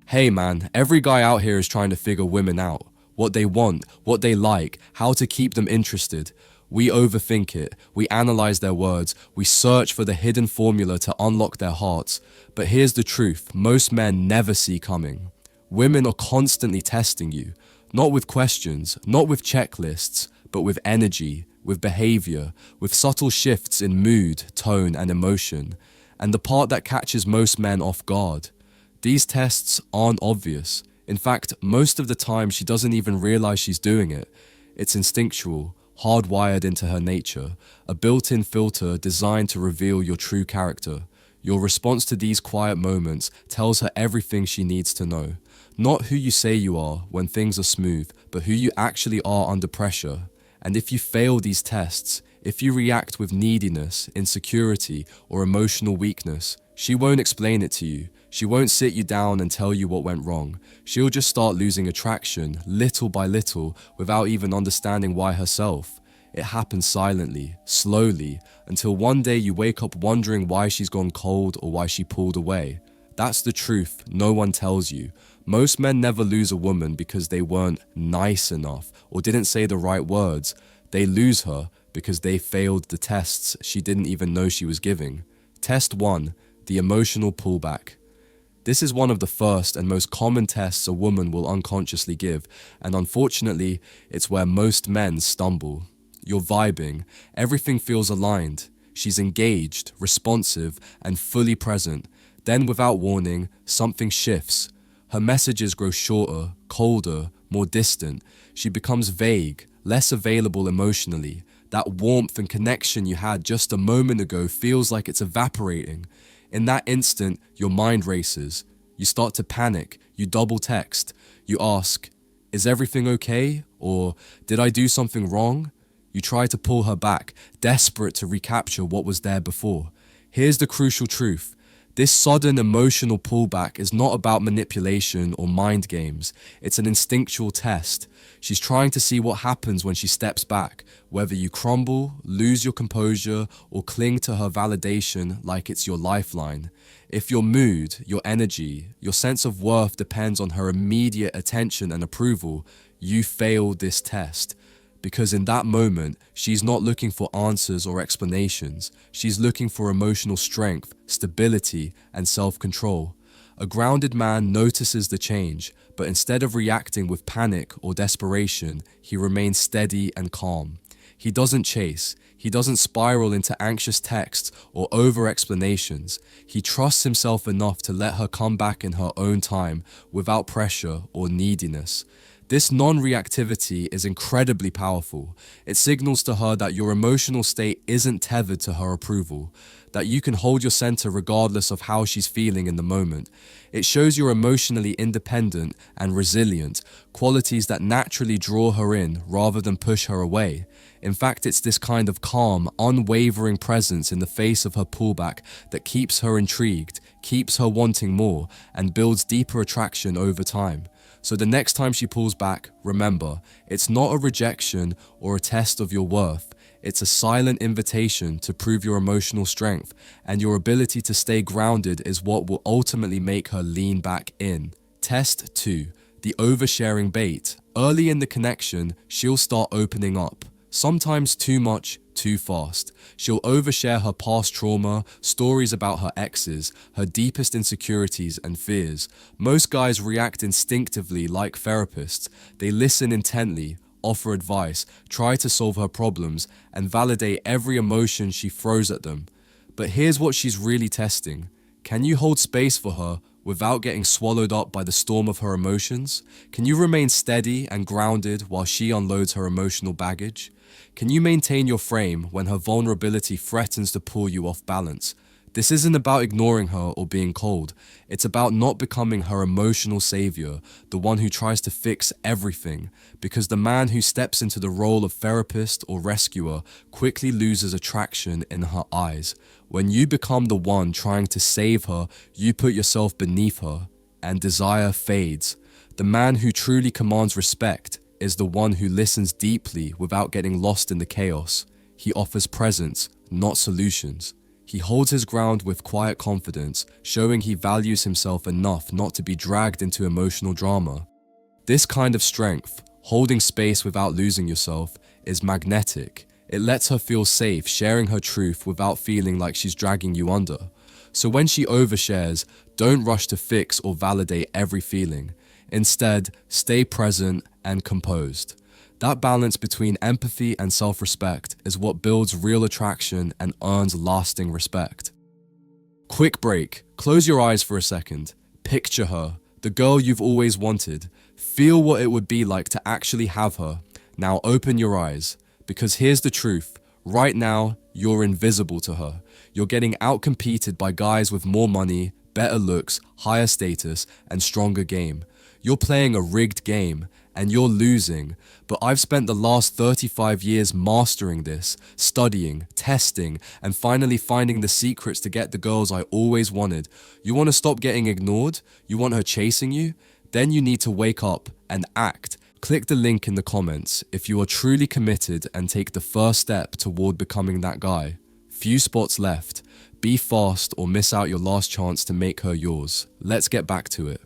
Hey man, every guy out here is trying to figure women out. What they want, what they like, how to keep them interested. We overthink it, we analyze their words, we search for the hidden formula to unlock their hearts. But here's the truth, most men never see coming. Women are constantly testing you, not with questions, not with checklists, but with energy, with behavior, with subtle shifts in mood, tone, and emotion. And the part that catches most men off guard. These tests aren't obvious. In fact, most of the time she doesn't even realize she's doing it. It's instinctual, hardwired into her nature, a built-in filter designed to reveal your true character. Your response to these quiet moments tells her everything she needs to know. Not who you say you are when things are smooth, but who you actually are under pressure. And if you fail these tests, if you react with neediness, insecurity, or emotional weakness, she won't explain it to you. She won't sit you down and tell you what went wrong. She'll just start losing attraction, little by little, without even understanding why herself. It happens silently, slowly, until one day you wake up wondering why she's gone cold or why she pulled away. That's the truth no one tells you. Most men never lose a woman because they weren't nice enough or didn't say the right words. They lose her because they failed the tests she didn't even know she was giving. Test 1. The emotional pullback. This is one of the first and most common tests a woman will unconsciously give, and unfortunately, it's where most men stumble. You're vibing, everything feels aligned. She's engaged, responsive, and fully present. Then, without warning, something shifts. Her messages grow shorter, colder, more distant. She becomes vague, less available emotionally. That warmth and connection you had just a moment ago feels like it's evaporating. In that instant, your mind races. You start to panic, you double text. You ask, "Is everything okay?" Or, "Did I do something wrong?" You try to pull her back, desperate to recapture what was there before. Here's the crucial truth. This sudden emotional pullback is not about manipulation or mind games. It's an instinctual test. She's trying to see what happens when she steps back, whether you crumble, lose your composure, or cling to her validation like it's your lifeline. If your mood, your energy, your sense of worth depends on her immediate attention and approval, you failed this test. Because in that moment, she's not looking for answers or explanations. She's looking for emotional strength, stability, and self-control. A grounded man notices the change, but instead of reacting with panic or desperation, he remains steady and calm. He doesn't chase. He doesn't spiral into anxious texts or over-explanations. He trusts himself enough to let her come back in her own time without pressure or neediness. This non-reactivity is incredibly powerful. It signals to her that your emotional state isn't tethered to her approval, that you can hold your center regardless of how she's feeling in the moment. It shows you're emotionally independent and resilient, qualities that naturally draw her in rather than push her away. In fact, it's this kind of calm, unwavering presence in the face of her pullback that keeps her intrigued, keeps her wanting more, and builds deeper attraction over time. So the next time she pulls back, remember, it's not a rejection or a test of your worth. It's a silent invitation to prove your emotional strength, and your ability to stay grounded is what will ultimately make her lean back in. Test 2. The oversharing bait. Early in the connection, she'll start opening up. Sometimes too much, too fast. She'll overshare her past trauma, stories about her exes, her deepest insecurities and fears. Most guys react instinctively like therapists. They listen intently, offer advice, try to solve her problems, and validate every emotion she throws at them. But here's what she's really testing. Can you hold space for her without getting swallowed up by the storm of her emotions? Can you remain steady and grounded while she unloads her emotional baggage? Can you maintain your frame when her vulnerability threatens to pull you off balance? This isn't about ignoring her or being cold. It's about not becoming her emotional savior, the one who tries to fix everything, because the man who steps into the role of therapist or rescuer quickly loses attraction in her eyes. When you become the one trying to save her, you put yourself beneath her, and desire fades. The man who truly commands respect is the one who listens deeply without getting lost in the chaos. He offers presence, not solutions. He holds his ground with quiet confidence, showing he values himself enough not to be dragged into emotional drama. This kind of strength, holding space without losing yourself, is magnetic. It lets her feel safe sharing her truth without feeling like she's dragging you under. So when she overshares, don't rush to fix or validate every feeling. Instead, stay present and composed. That balance between empathy and self-respect is what builds real attraction and earns lasting respect. Quick break. Close your eyes for a second. Picture her, the girl you've always wanted. Feel what it would be like to actually have her. Now open your eyes, because here's the truth. Right now, you're invisible to her. You're getting outcompeted by guys with more money, better looks, higher status, and stronger game. You're playing a rigged game, and you're losing, but I've spent the last 35 years mastering this, studying, testing, and finally finding the secrets to get the girls I always wanted. You want to stop getting ignored? You want her chasing you? Then you need to wake up and act. Click the link in the comments if you are truly committed and take the first step toward becoming that guy. Few spots left. Be fast or miss out your last chance to make her yours. Let's get back to it.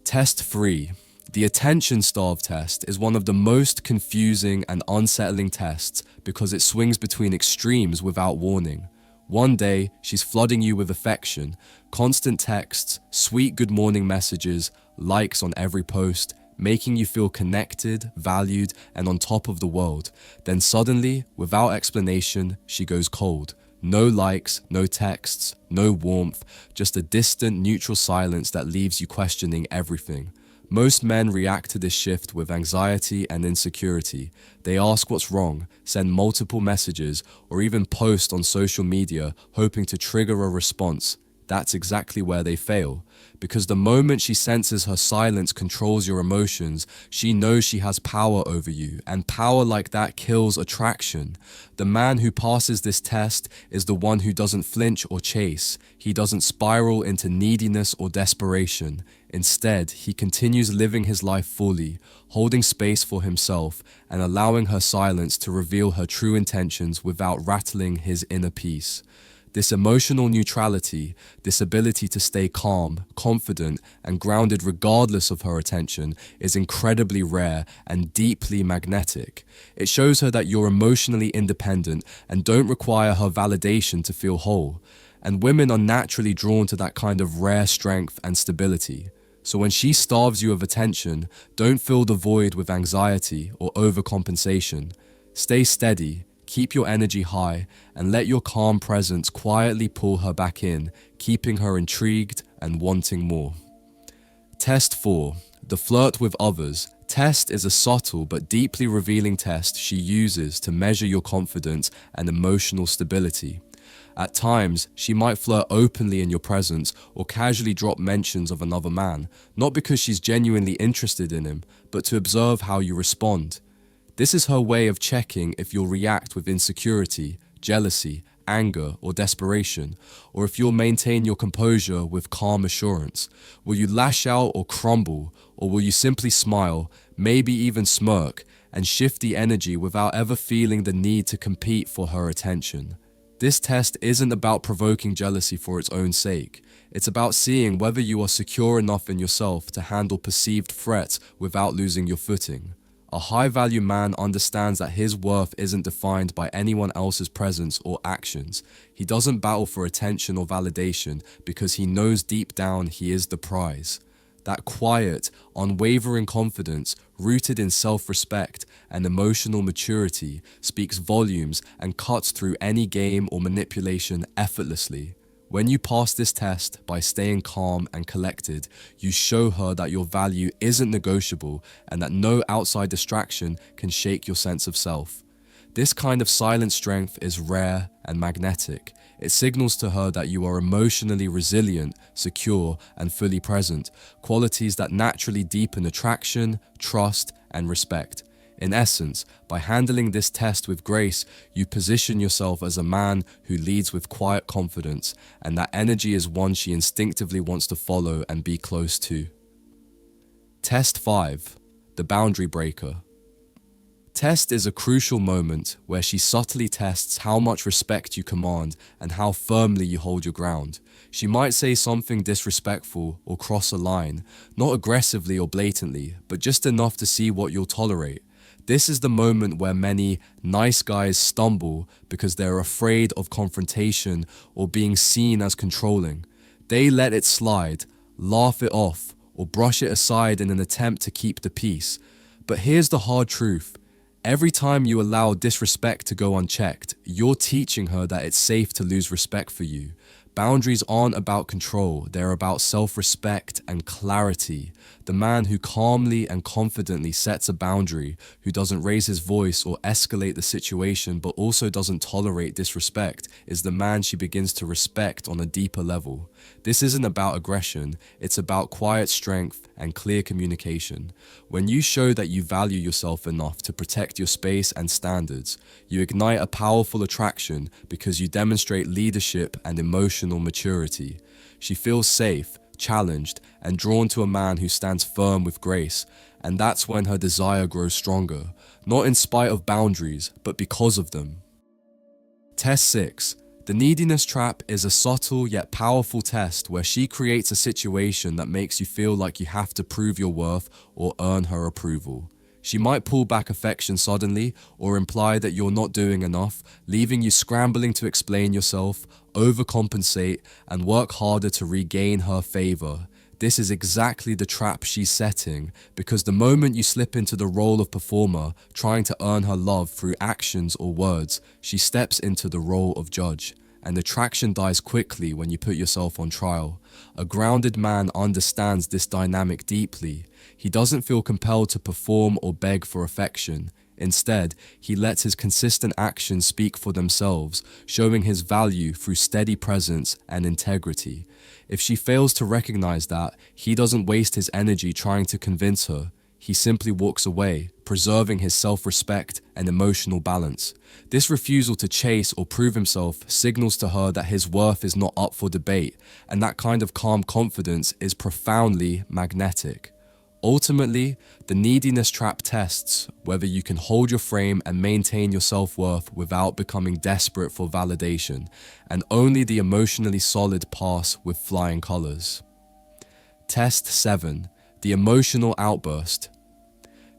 Test 3. The attention-starved test is one of the most confusing and unsettling tests because it swings between extremes without warning. One day, she's flooding you with affection, constant texts, sweet good morning messages, likes on every post, making you feel connected, valued, and on top of the world. Then suddenly, without explanation, she goes cold. No likes, no texts, no warmth, just a distant, neutral silence that leaves you questioning everything. Most men react to this shift with anxiety and insecurity. They ask what's wrong, send multiple messages, or even post on social media hoping to trigger a response. That's exactly where they fail. Because the moment she senses her silence controls your emotions, she knows she has power over you, and power like that kills attraction. The man who passes this test is the one who doesn't flinch or chase. He doesn't spiral into neediness or desperation. Instead, he continues living his life fully, holding space for himself and allowing her silence to reveal her true intentions without rattling his inner peace. This emotional neutrality, this ability to stay calm, confident, and grounded regardless of her attention is incredibly rare and deeply magnetic. It shows her that you're emotionally independent and don't require her validation to feel whole. And women are naturally drawn to that kind of rare strength and stability. So when she starves you of attention, don't fill the void with anxiety or overcompensation. Stay steady. Keep your energy high and let your calm presence quietly pull her back in, keeping her intrigued and wanting more. Test 4. The flirt with others. Test is a subtle but deeply revealing test she uses to measure your confidence and emotional stability. At times, she might flirt openly in your presence or casually drop mentions of another man, not because she's genuinely interested in him, but to observe how you respond. This is her way of checking if you'll react with insecurity, jealousy, anger, or desperation, or if you'll maintain your composure with calm assurance. Will you lash out or crumble, or will you simply smile, maybe even smirk, and shift the energy without ever feeling the need to compete for her attention? This test isn't about provoking jealousy for its own sake. It's about seeing whether you are secure enough in yourself to handle perceived threats without losing your footing. A high-value man understands that his worth isn't defined by anyone else's presence or actions. He doesn't battle for attention or validation because he knows deep down he is the prize. That quiet, unwavering confidence, rooted in self-respect and emotional maturity, speaks volumes and cuts through any game or manipulation effortlessly. When you pass this test by staying calm and collected, you show her that your value isn't negotiable and that no outside distraction can shake your sense of self. This kind of silent strength is rare and magnetic. It signals to her that you are emotionally resilient, secure, and fully present, qualities that naturally deepen attraction, trust, and respect. In essence, by handling this test with grace, you position yourself as a man who leads with quiet confidence, and that energy is one she instinctively wants to follow and be close to. Test 5. The boundary breaker. Test is a crucial moment where she subtly tests how much respect you command and how firmly you hold your ground. She might say something disrespectful or cross a line, not aggressively or blatantly, but just enough to see what you'll tolerate. This is the moment where many nice guys stumble because they're afraid of confrontation or being seen as controlling. They let it slide, laugh it off, or brush it aside in an attempt to keep the peace. But here's the hard truth. Every time you allow disrespect to go unchecked, you're teaching her that it's safe to lose respect for you. Boundaries aren't about control, they're about self-respect and clarity. The man who calmly and confidently sets a boundary, who doesn't raise his voice or escalate the situation but also doesn't tolerate disrespect, is the man she begins to respect on a deeper level. This isn't about aggression, it's about quiet strength and clear communication. When you show that you value yourself enough to protect your space and standards, you ignite a powerful attraction because you demonstrate leadership and emotional maturity. She feels safe, challenged, and drawn to a man who stands firm with grace, and that's when her desire grows stronger, not in spite of boundaries, but because of them. Test 6. The neediness trap is a subtle yet powerful test where she creates a situation that makes you feel like you have to prove your worth or earn her approval. She might pull back affection suddenly or imply that you're not doing enough, leaving you scrambling to explain yourself, overcompensate, and work harder to regain her favor. This is exactly the trap she's setting, because the moment you slip into the role of performer, trying to earn her love through actions or words, she steps into the role of judge. And attraction dies quickly when you put yourself on trial. A grounded man understands this dynamic deeply. He doesn't feel compelled to perform or beg for affection. Instead, he lets his consistent actions speak for themselves, showing his value through steady presence and integrity. If she fails to recognize that, he doesn't waste his energy trying to convince her. He simply walks away, preserving his self-respect and emotional balance. This refusal to chase or prove himself signals to her that his worth is not up for debate, and that kind of calm confidence is profoundly magnetic. Ultimately, the neediness trap tests whether you can hold your frame and maintain your self-worth without becoming desperate for validation, and only the emotionally solid pass with flying colors. Test 7. The emotional outburst.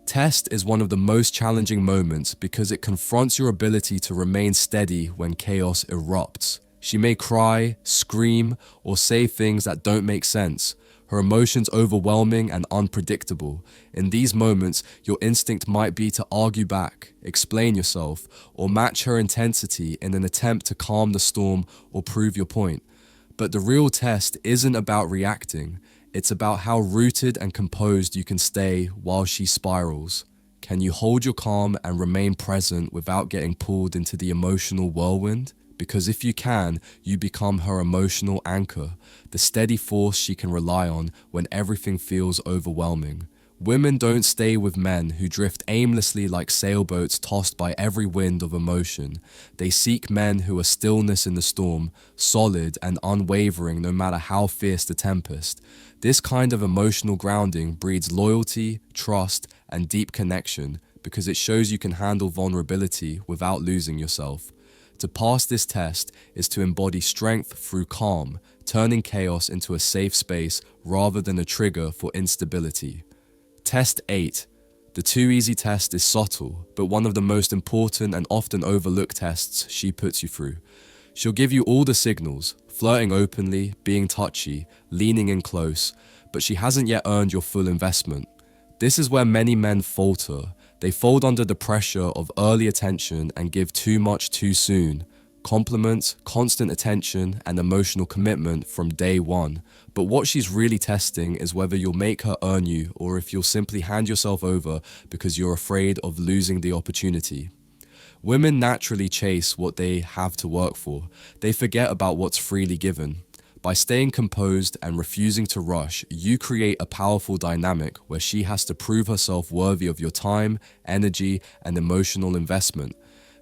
Test is one of the most challenging moments because it confronts your ability to remain steady when chaos erupts. She may cry, scream, or say things that don't make sense. Her emotions overwhelming and unpredictable. In these moments, your instinct might be to argue back, explain yourself, or match her intensity in an attempt to calm the storm or prove your point. But the real test isn't about reacting. It's about how rooted and composed you can stay while she spirals. Can you hold your calm and remain present without getting pulled into the emotional whirlwind? Because if you can, you become her emotional anchor, the steady force she can rely on when everything feels overwhelming. Women don't stay with men who drift aimlessly like sailboats tossed by every wind of emotion. They seek men who are stillness in the storm, solid and unwavering no matter how fierce the tempest. This kind of emotional grounding breeds loyalty, trust, and deep connection because it shows you can handle vulnerability without losing yourself. To pass this test is to embody strength through calm, turning chaos into a safe space rather than a trigger for instability. Test 8. The too easy test is subtle, but one of the most important and often overlooked tests she puts you through. She'll give you all the signals, flirting openly, being touchy, leaning in close, but she hasn't yet earned your full investment. This is where many men falter. They fold under the pressure of early attention and give too much too soon. Compliments, constant attention, and emotional commitment from day one. But what she's really testing is whether you'll make her earn you or if you'll simply hand yourself over because you're afraid of losing the opportunity. Women naturally chase what they have to work for. They forget about what's freely given. By staying composed and refusing to rush, you create a powerful dynamic where she has to prove herself worthy of your time, energy, and emotional investment.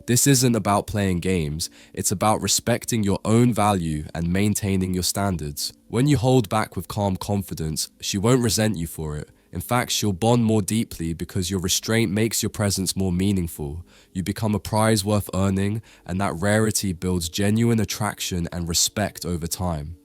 This isn't about playing games, it's about respecting your own value and maintaining your standards. When you hold back with calm confidence, she won't resent you for it. In fact, she'll bond more deeply because your restraint makes your presence more meaningful. You become a prize worth earning, and that rarity builds genuine attraction and respect over time.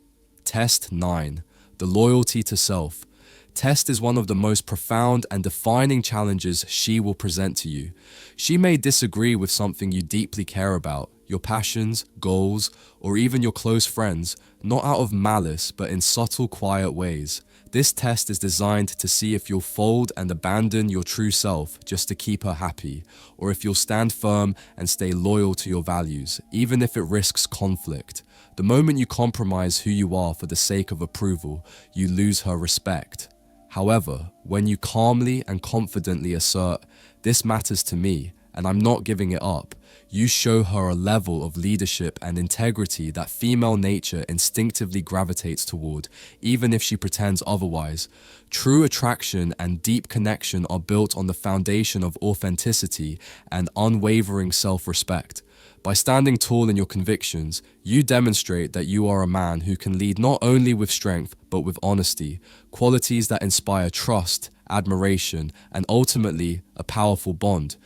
Test 9. The loyalty to self. Test is one of the most profound and defining challenges she will present to you. She may disagree with something you deeply care about, your passions, goals, or even your close friends, not out of malice, but in subtle, quiet ways. This test is designed to see if you'll fold and abandon your true self just to keep her happy, or if you'll stand firm and stay loyal to your values, even if it risks conflict. The moment you compromise who you are for the sake of approval, you lose her respect. However, when you calmly and confidently assert, "This matters to me, and I'm not giving it up," you show her a level of leadership and integrity that female nature instinctively gravitates toward, even if she pretends otherwise. True attraction and deep connection are built on the foundation of authenticity and unwavering self-respect. By standing tall in your convictions, you demonstrate that you are a man who can lead not only with strength, but with honesty, qualities that inspire trust, admiration, and ultimately a powerful bond.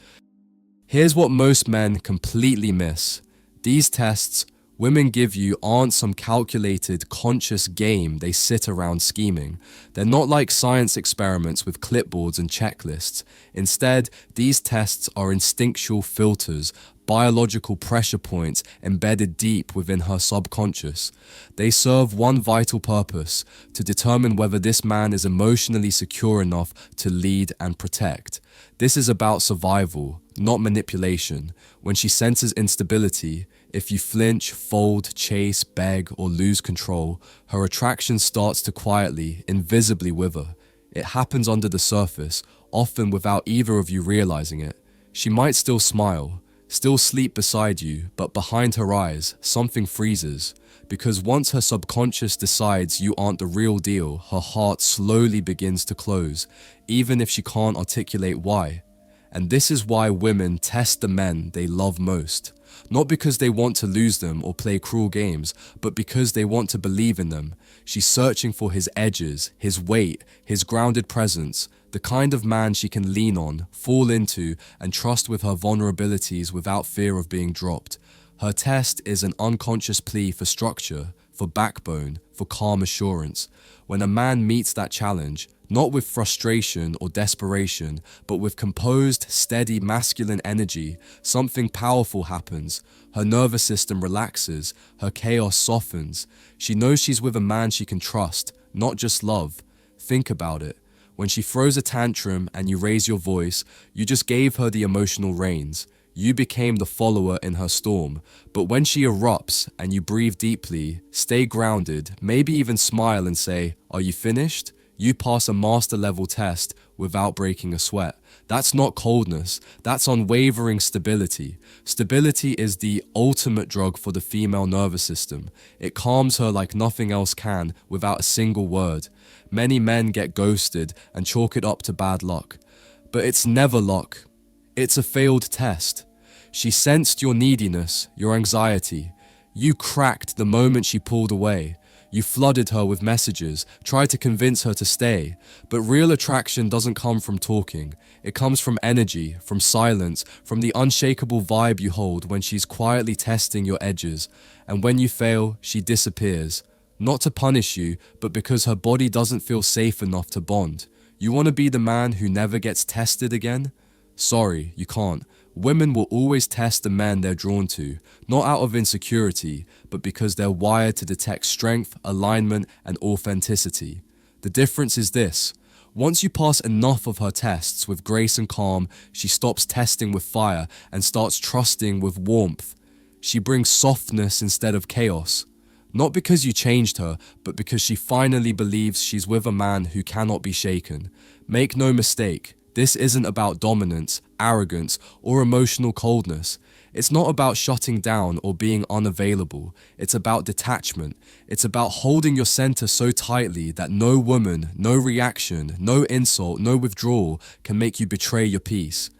Here's what most men completely miss. These tests women give you aren't some calculated, conscious game they sit around scheming. They're not like science experiments with clipboards and checklists. Instead, these tests are instinctual filters, biological pressure points embedded deep within her subconscious. They serve one vital purpose: to determine whether this man is emotionally secure enough to lead and protect. This is about survival, not manipulation. When she senses instability, if you flinch, fold, chase, beg, or lose control, her attraction starts to quietly, invisibly wither. It happens under the surface, often without either of you realizing it. She might still smile, still sleep beside you, but behind her eyes, something freezes. Because once her subconscious decides you aren't the real deal, her heart slowly begins to close, even if she can't articulate why. And this is why women test the men they love most. Not because they want to lose them or play cruel games, but because they want to believe in them. She's searching for his edges, his weight, his grounded presence, the kind of man she can lean on, fall into, and trust with her vulnerabilities without fear of being dropped. Her test is an unconscious plea for structure, for backbone, for calm assurance. When a man meets that challenge, not with frustration or desperation, but with composed, steady masculine energy, something powerful happens. Her nervous system relaxes, her chaos softens. She knows she's with a man she can trust, not just love. Think about it. When she throws a tantrum and you raise your voice, you just gave her the emotional reins. You became the follower in her storm. But when she erupts and you breathe deeply, stay grounded, maybe even smile and say, "Are you finished?" You pass a master level test without breaking a sweat. That's not coldness, that's unwavering stability. Stability is the ultimate drug for the female nervous system. It calms her like nothing else can without a single word. Many men get ghosted and chalk it up to bad luck. But it's never luck. It's a failed test. She sensed your neediness, your anxiety. You cracked the moment she pulled away. You flooded her with messages, tried to convince her to stay. But real attraction doesn't come from talking. It comes from energy, from silence, from the unshakable vibe you hold when she's quietly testing your edges. And when you fail, she disappears. Not to punish you, but because her body doesn't feel safe enough to bond. You want to be the man who never gets tested again? Sorry, you can't. Women will always test the men they're drawn to, not out of insecurity, but because they're wired to detect strength, alignment, and authenticity. The difference is this: once you pass enough of her tests with grace and calm, she stops testing with fire and starts trusting with warmth. She brings softness instead of chaos. Not because you changed her, but because she finally believes she's with a man who cannot be shaken. Make no mistake, this isn't about dominance, arrogance, or emotional coldness. It's not about shutting down or being unavailable. It's about detachment. It's about holding your center so tightly that no woman, no reaction, no insult, no withdrawal can make you betray your peace.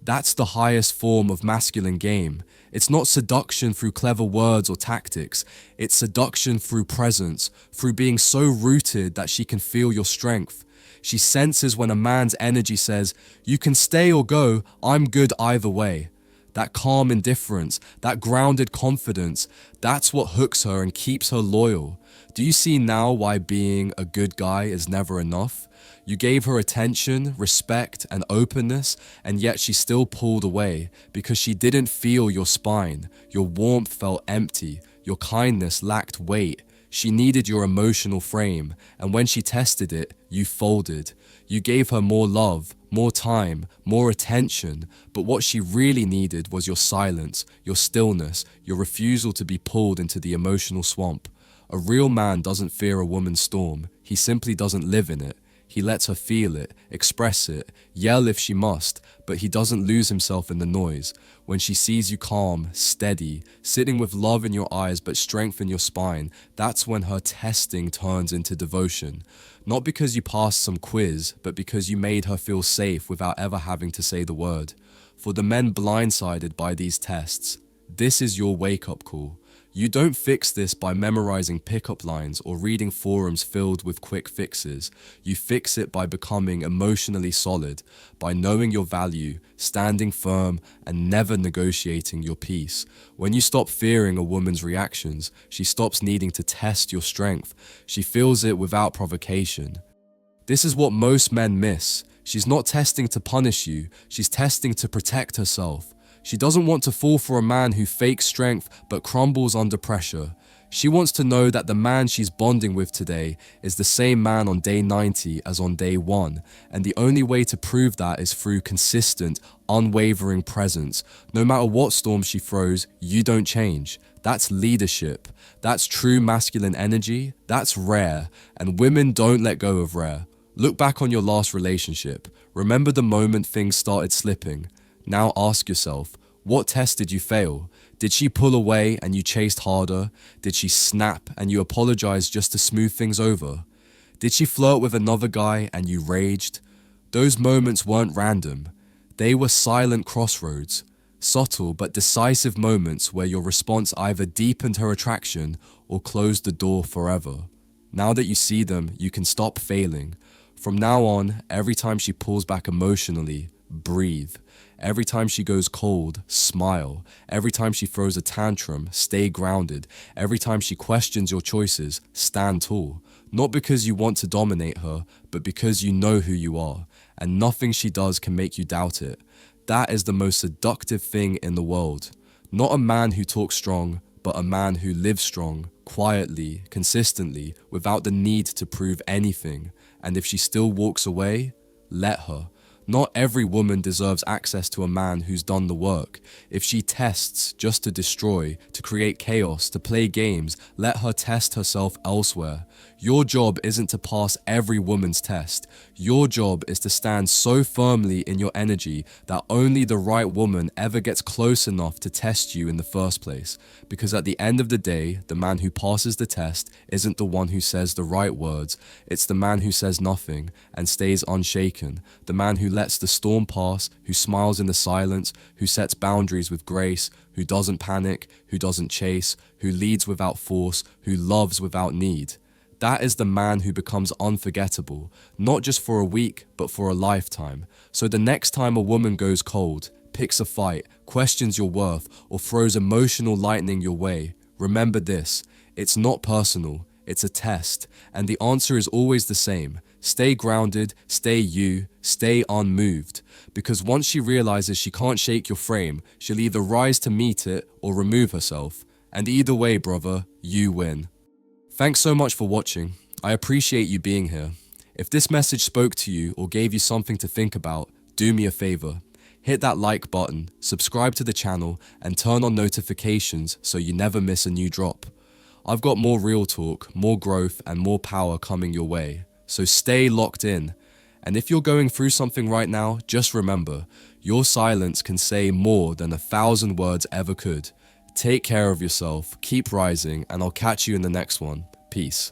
That's the highest form of masculine game. It's not seduction through clever words or tactics. It's seduction through presence, through being so rooted that she can feel your strength. She senses when a man's energy says, "You can stay or go, I'm good either way." That calm indifference, that grounded confidence, that's what hooks her and keeps her loyal. Do you see now why being a good guy is never enough? You gave her attention, respect, and openness, and yet she still pulled away because she didn't feel your spine. Your warmth felt empty. Your kindness lacked weight. She needed your emotional frame, and when she tested it, you folded. You gave her more love, more time, more attention, but what she really needed was your silence, your stillness, your refusal to be pulled into the emotional swamp. A real man doesn't fear a woman's storm. He simply doesn't live in it. He lets her feel it, express it, yell if she must, but he doesn't lose himself in the noise. When she sees you calm, steady, sitting with love in your eyes but strength in your spine, that's when her testing turns into devotion. Not because you passed some quiz, but because you made her feel safe without ever having to say the word. For the men blindsided by these tests, this is your wake-up call. You don't fix this by memorizing pickup lines or reading forums filled with quick fixes. You fix it by becoming emotionally solid, by knowing your value, standing firm, and never negotiating your peace. When you stop fearing a woman's reactions, she stops needing to test your strength. She feels it without provocation. This is what most men miss. She's not testing to punish you, she's testing to protect herself. She doesn't want to fall for a man who fakes strength but crumbles under pressure. She wants to know that the man she's bonding with today is the same man on day 90 as on day 1, and the only way to prove that is through consistent, unwavering presence. No matter what storm she throws, you don't change. That's leadership. That's true masculine energy. That's rare, and women don't let go of rare. Look back on your last relationship. Remember the moment things started slipping. Now ask yourself, what test did you fail? Did she pull away and you chased harder? Did she snap and you apologized just to smooth things over? Did she flirt with another guy and you raged? Those moments weren't random. They were silent crossroads, subtle but decisive moments where your response either deepened her attraction or closed the door forever. Now that you see them, you can stop failing. From now on, every time she pulls back emotionally, breathe. Every time she goes cold, smile. Every time she throws a tantrum, stay grounded. Every time she questions your choices, stand tall. Not because you want to dominate her, but because you know who you are, and nothing she does can make you doubt it. That is the most seductive thing in the world. Not a man who talks strong, but a man who lives strong, quietly, consistently, without the need to prove anything. And if she still walks away, let her. Not every woman deserves access to a man who's done the work. If she tests just to destroy, to create chaos, to play games, let her test herself elsewhere. Your job isn't to pass every woman's test. Your job is to stand so firmly in your energy that only the right woman ever gets close enough to test you in the first place. Because at the end of the day, the man who passes the test isn't the one who says the right words. It's the man who says nothing and stays unshaken. The man who lets the storm pass, who smiles in the silence, who sets boundaries with grace, who doesn't panic, who doesn't chase, who leads without force, who loves without need. That is the man who becomes unforgettable, not just for a week, but for a lifetime. So the next time a woman goes cold, picks a fight, questions your worth, or throws emotional lightning your way, remember this: it's not personal, it's a test, and the answer is always the same. Stay grounded, stay you, stay unmoved. Because once she realizes she can't shake your frame, she'll either rise to meet it or remove herself. And either way, brother, you win. Thanks so much for watching. I appreciate you being here. If this message spoke to you or gave you something to think about, do me a favor. Hit that like button, subscribe to the channel, and turn on notifications so you never miss a new drop. I've got more real talk, more growth, and more power coming your way. So stay locked in. And if you're going through something right now, just remember, your silence can say more than 1,000 words ever could. Take care of yourself, keep rising, and I'll catch you in the next one. Peace.